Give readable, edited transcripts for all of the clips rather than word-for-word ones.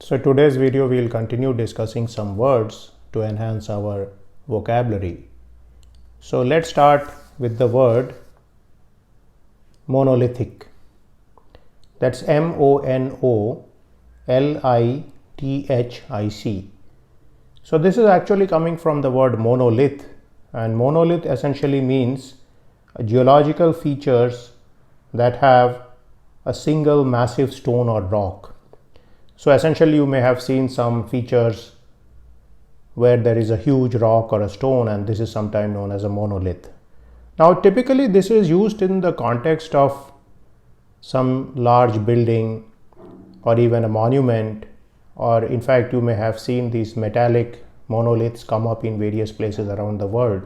So today's video we will continue discussing some words to enhance our vocabulary. So let's start with the word monolithic. That's MONOLITHIC. So this is actually coming from the word monolith, and monolith essentially means geological features that have a single massive stone or rock. So essentially you may have seen some features where there is a huge rock or a stone, and this is sometimes known as a monolith. Now typically this is used in the context of some large building or even a monument, or in fact you may have seen these metallic monoliths come up in various places around the world.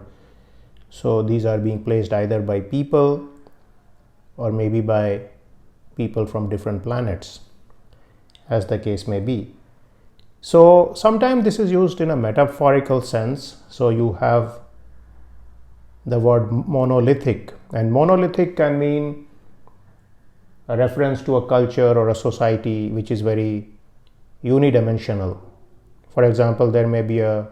So these are being placed either by people or maybe by people from different planets, as the case may be. So sometimes this is used in a metaphorical sense. So you have the word monolithic, and monolithic can mean a reference to a culture or a society which is very unidimensional. For example, there may be a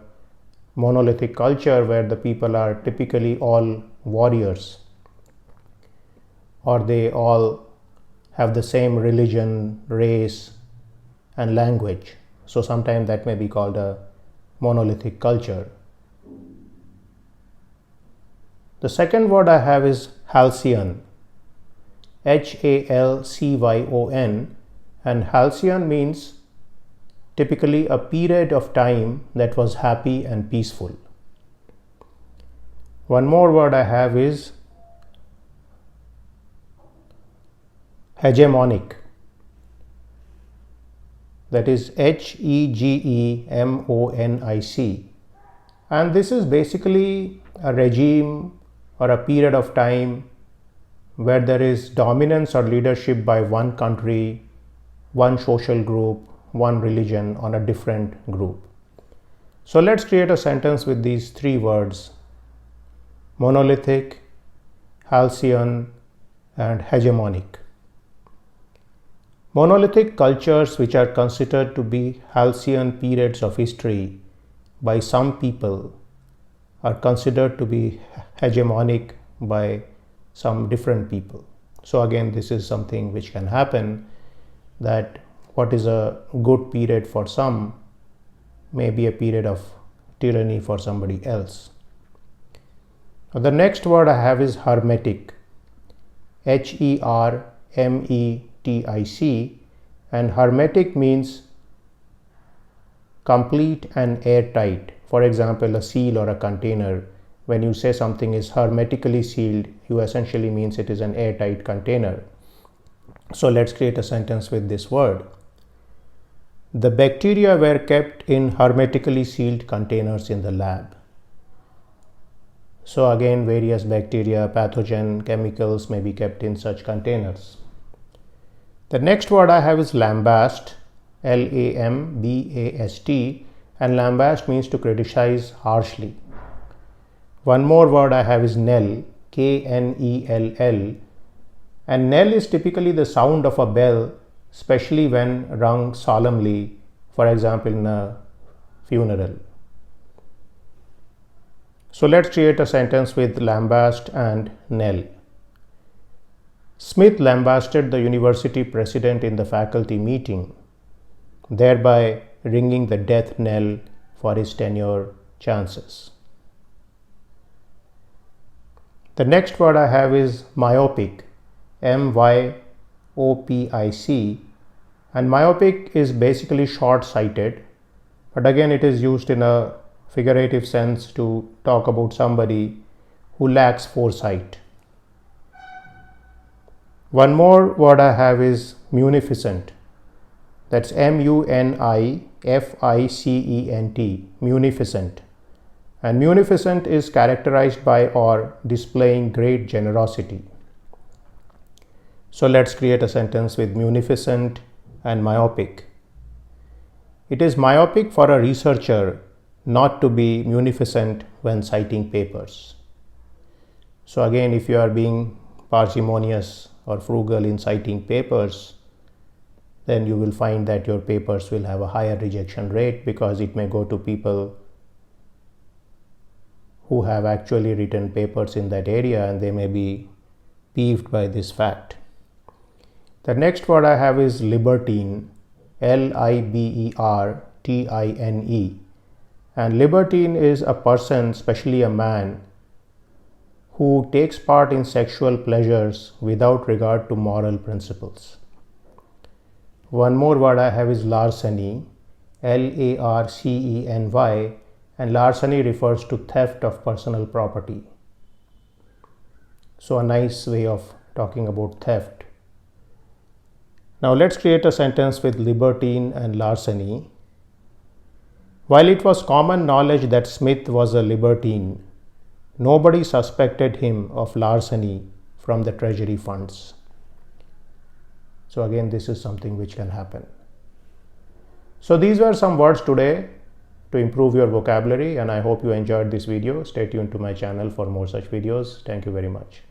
monolithic culture where the people are typically all warriors, or they all have the same religion, race, and language. So sometimes that may be called a monolithic culture. The second word I have is halcyon, HALCYON, and halcyon means typically a period of time that was happy and peaceful. One more word I have is hegemonic, that is HEGEMONIC, and this is basically a regime or a period of time where there is dominance or leadership by one country, one social group, one religion on a different group. So let's create a sentence with these three words: monolithic, halcyon, and hegemonic. Monolithic cultures, which are considered to be halcyon periods of history by some people, are considered to be hegemonic by some different people. So again, this is something which can happen, that what is a good period for some may be a period of tyranny for somebody else. Now, the next word I have is hermetic, HERMETIC, and hermetic means complete and airtight. For example, a seal or a container. When you say something is hermetically sealed, you essentially means it is an airtight container. So let's create a sentence with this word. The bacteria were kept in hermetically sealed containers in the lab. So again, various bacteria, pathogen, chemicals may be kept in such containers. The next word I have is lambast, LAMBAST, and lambast means to criticize harshly. One more word I have is knell, KNELL, and knell is typically the sound of a bell, especially when rung solemnly, for example in a funeral. So let's create a sentence with lambast and knell. Smith lambasted the university president in the faculty meeting, thereby ringing the death knell for his tenure chances. The next word I have is myopic, MYOPIC, and myopic is basically short-sighted, but again it is used in a figurative sense to talk about somebody who lacks foresight. One more word I have is munificent, that's MUNIFICENT, munificent. And munificent is characterized by or displaying great generosity. So let's create a sentence with munificent and myopic. It is myopic for a researcher not to be munificent when citing papers. So again, if you are being parsimonious or frugal in citing papers, then you will find that your papers will have a higher rejection rate, because it may go to people who have actually written papers in that area and they may be peeved by this fact. The next word I have is libertine, Libertine, and libertine is a person, especially a man, who takes part in sexual pleasures without regard to moral principles. One more word I have is larceny, Larceny, and larceny refers to theft of personal property. So a nice way of talking about theft. Now let's create a sentence with libertine and larceny. While it was common knowledge that Smith was a libertine, nobody suspected him of larceny from the treasury funds. So again, this is something which can happen. So these were some words today to improve your vocabulary, and I hope you enjoyed this video. Stay tuned to my channel for more such videos. Thank you very much.